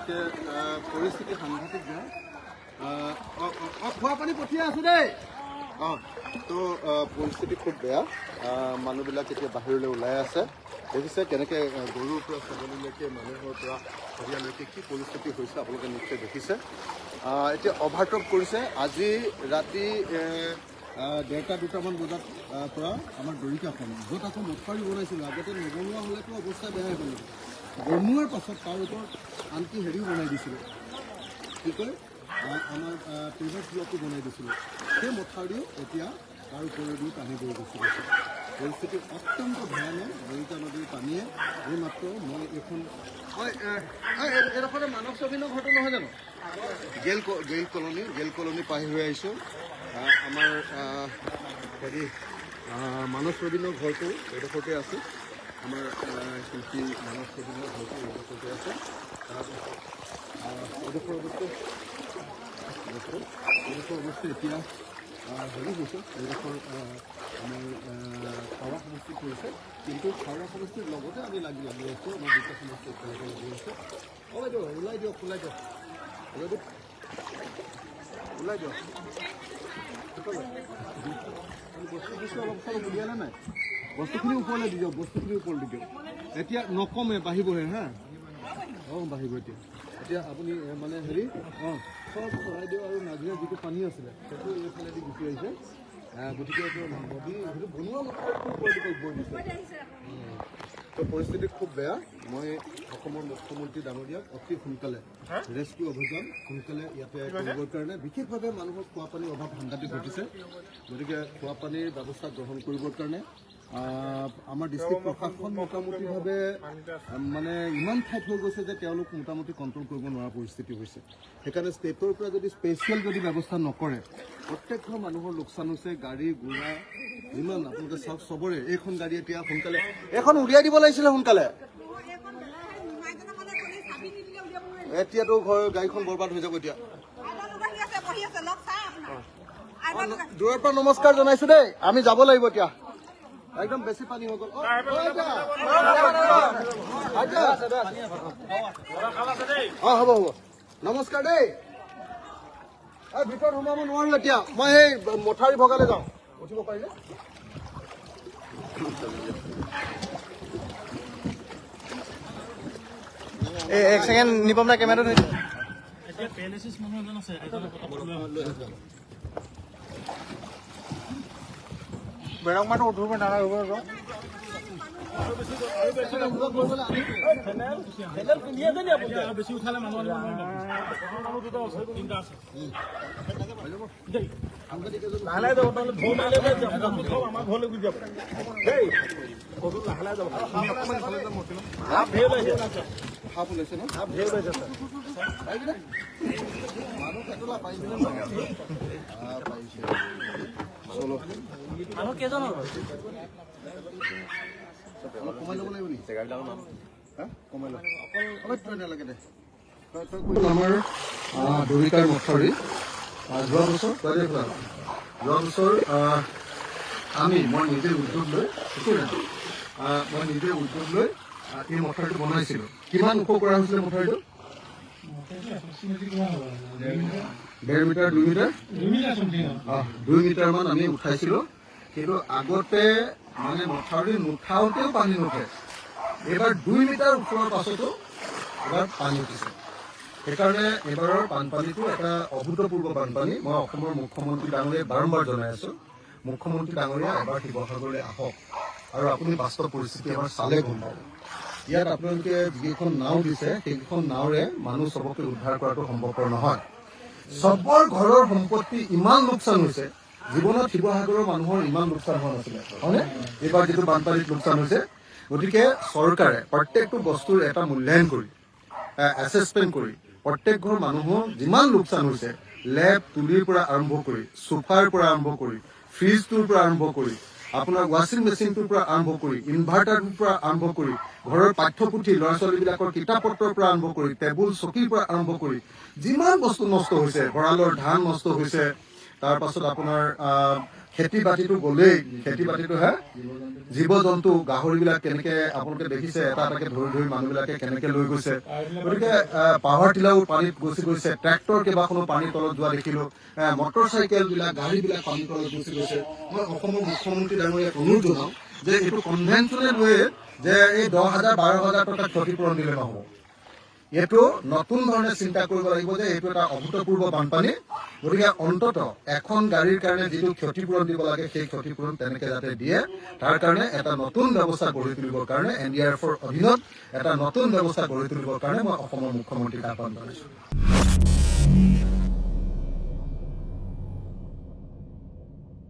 গতিকে পৰিস্থিতি সাংঘাতিক বেয়া। খোৱা পানী পঠিয়াই আছো দেই। তো পৰিস্থিতি খুব বেয়া। মানুহবিলাক এতিয়া বাহিৰলৈ ওলাই আছে। দেখিছে কেনেকৈ গৰুৰ পৰা ছাগলীলৈকে মানুহৰ পৰা হেৰিয়ালৈকে কি পৰিস্থিতি হৈছে আপোনালোকে নিশ্চয় দেখিছে। এতিয়া অভাৰটপ কৰিছে। আজি ৰাতি 1:30-2টামান বজাত পৰা আমাৰ দৰিকাখন য'ত আকৌ মঠবাৰী বনাইছিলোঁ, আগতে নবনোৱা হ'লেতো অৱস্থা বেয়া হৈ গ'ল। বনোৱাৰ পাছত তাৰ ওপৰত আনকি হেৰিও বনাই দিছিলোঁ, কি কয় আমাৰ প্ৰিভেট ব্লকো বনাই দিছিলোঁ। সেই মঠাউৰিও এতিয়া তাৰ ওপৰেদি পানী বৈ গুচি গৈছে। পৰিস্থিতি অত্যন্ত ভয়ানক। দৰিকা নদীৰ পানীয়ে এইমাত্ৰ মই এইখন এইডোখৰতে মানৱ ছবিনৰ ঘৰটো নহয় জানো? গেইল কলনী পাহি হৈ আহিছোঁ। আমাৰ হেৰি মানৱ ছবিনৰ ঘৰটো এইডোখৰতে আছে। আমাৰ শিল্পী মানৱ ছবিনৰ ঘৰটো এইডোখৰতে আছে। এইডোখৰ অৱস্থা এতিয়া হেৰি হৈছে। এইডোখৰ আমাৰ খাৰুৱা সমষ্টি কৰিছে, কিন্তু খাৰুৱা সমষ্টিৰ লগতে আমি লাগি আছোঁ। আমাৰ দুটা সমষ্টি একেলগে লাগি আছে। বাইদেউ ওলাই দিয়ক, ওলাই দিয়ক, ওলাই দিয়ক। বস্তু কিছু অলপ চলপ উলিয়ালে নাই? বস্তুখিনি ওপৰলৈ দি দিয়ক, বস্তুখিনি ওপৰলৈ দি দিয়ক। এতিয়া নকমে, বাঢ়িবহে হা। বাঢ়িব এতিয়া। এতিয়া আপুনি মানে হেৰি চব চৰাইদেউ আৰু নাজিৰা যিটো পানী আছিলে সেইটো এইফালেদি গুচি আহিছে। গতিকে এইটো নদী সেইটো বনোৱা বৈ দিছে। তো পৰিস্থিতি খুব বেয়া। মই অসমৰ মুখ্যমন্ত্ৰী ডাঙৰীয়াক অতি সোনকালে ৰেস্কিউ অভিযান সোনকালে ইয়াতে কৰিবৰ কাৰণে, বিশেষভাৱে মানুহৰ খোৱাপানীৰ অভাৱ সাংঘাতিক ঘটিছে। গতিকে খোৱাপানীৰ ব্যৱস্থা গ্ৰহণ কৰিবৰ কাৰণে আমাৰ ডিষ্ট্ৰিক্ট প্ৰশাসন মোটামুটিভাৱে মানে ইমান ঠাইত হৈ গৈছে যে তেওঁলোক মোটামুটি কণ্ট্ৰল কৰিব নোৱাৰা পৰিস্থিতি হৈছে। সেইকাৰণে ষ্টেটৰ পৰা যদি স্পেচিয়েল যদি ব্যৱস্থা নকৰে, প্ৰত্যেক ঘৰ মানুহৰ লোকচান হৈছে। গাড়ী ঘোঁৰা যিমান আপোনালোকে চাওক চবৰে। এইখন গাড়ী এতিয়া সোনকালে এইখন উলিয়াই দিব লাগিছিলে সোনকালে। এতিয়াতো ঘৰ গাড়ীখন বৰবাদ হৈ যাব। এতিয়া দূৰৰ পৰা নমস্কাৰ জনাইছো দেই, আমি যাব লাগিব এতিয়া। একদম বেছি পানী হৈ গ'ল। হ'ব হ'ব, নমস্কাৰ দেই। ভিতৰত সোমাব নোৱাৰো এতিয়া। মই সেই মঠাউৰি ভগালে যাওঁ। উঠিব পাৰিলে এক ছেকেণ্ড নিপম না কেমেৰাটো ধৰি দিয়ক। বেৰংমাটো উঠিব নালাগিব। বেছি উঠালে মানুহ লাহে যাব, আমাৰ ঘৰলৈ গুচি যাব। লাহে যাব। সাপ ওলাইছে ন? মানুহ পেটলা পাইছে মানুহ কেইজন হ'ল? কমাই ল'ব লাগিব নেকি? কমাই লওক, অলপ তই নালাগে দে। আমাৰ দৰিকাৰ মঠাউৰি যোৱা বছৰ মই নিজে উদ্যোগ লৈ এই মঠাউৰিটো বনাইছিলোঁ। কিমান ওখ কৰা হৈছিলে মঠাউৰিটো? 1.5 মিটাৰ 2 মিটাৰ 2 মিটাৰমান আমি উঠাইছিলোঁ। কিন্তু আগতে মানে মঠাউৰি নুঠাওঁতেও পানী নুঠে। এইবাৰ 2 মিটাৰ উঠোৱাৰ পাছতো এবাৰ পানী উঠিছে। সেইকাৰণে এইবাৰৰ বানপানীটো এটা অভূতপূৰ্ব বানপানী। মই অসমৰ মুখ্যমন্ত্ৰী ডাঙৰীয়াক বাৰম্বাৰ জনাই আছোঁ, মুখ্যমন্ত্ৰী ডাঙৰীয়া এবাৰ শিৱসাগৰলৈ আহক আৰু আপুনি বাস্তৱ পৰিস্থিতি এবাৰ চালে গম পাব। ইয়াত আপোনালোকে যিকেইখন নাও দিছে সেইকেইখন নাওৰে মানুহ চবকে উদ্ধাৰ কৰাটো সম্ভৱপৰ নহয়। চবৰ ঘৰৰ সম্পত্তি ইমান লোকচান হৈছে, জীৱনত শিৱসাগৰৰ মানুহৰ ইমান লোকচান হোৱা নাছিলে, হয়নে? এইবাৰ যিটো বানপানীত লোকচান হৈছে। গতিকে চৰকাৰে প্ৰত্যেকটো বস্তুৰ এটা মূল্যায়ন কৰি এছেছমেণ্ট কৰি প্ৰত্যেক ঘৰ মানুহৰ যিমান লোকচান হৈছে, লেপ তুলিৰ পৰা আৰম্ভ কৰি, চোফাৰ পৰা আৰম্ভ কৰি, ফ্ৰিজটোৰ পৰা আৰম্ভ কৰি, আপোনাৰ ৱাশ্বিং মেচিনটোৰ পৰা আৰম্ভ কৰি, ইনভাৰ্টাৰটোৰ পৰা আৰম্ভ কৰি, ঘৰৰ পাঠ্যপুথি ল'ৰা ছোৱালীবিলাকৰ কিতাপ পত্ৰৰ পৰা আৰম্ভ কৰি, টেবুল চকীৰ পৰা আৰম্ভ কৰি যিমান বস্তু নষ্ট হৈছে, ভঁৰালৰ ধান নষ্ট হৈছে, তাৰ পাছত আপোনাৰ খেতি বাতিটো গ'লেই খেতি বাতিটোহে জীৱ জন্তু গাহৰিবিলাক কেনেকে আপোনালোকে দেখিছে এটা এটাকে ধৰি ধৰি মানুহবিলাকে কেনেকে লৈ গৈছে গতিকে পাৱাৰ টিলাৰো পানীত গুচি গৈছে ট্ৰেক্টৰ কেইবাখনো পানীৰ তলত যোৱা দেখিলো মটৰ চাইকেল বিলাক গাড়ীবিলাক পানীৰ তলত গুচি গৈছে মই অসমৰ মুখ্যমন্ত্ৰী ডাঙৰীয়াক অনুৰোধ জনাওঁ যে এইটো কনভেনচনেল ৱে যে এই 10,000 12,000 টকা ক্ষতিপূৰণ দিলে নহ'ব এইটো নতুন ধৰণে চিন্তা কৰিব লাগিব যে এইটো এটা অভূতপূৰ্ব বানপানী গতিকে অন্তত এখন গাড়ীৰ কাৰণে যিটো ক্ষতিপূৰণ দিব লাগে সেই ক্ষতিপূৰণ তেনেকে যাতে দিয়ে তাৰ কাৰণে এটা নতুন ব্যৱস্থা গঢ়ি তুলিবৰ কাৰণে NDRFৰ অধীনত এটা নতুন ব্যৱস্থা গঢ়ি তুলিবৰ কাৰণে মই অসমৰ মুখ্যমন্ত্ৰীক আহ্বান জনাইছোঁ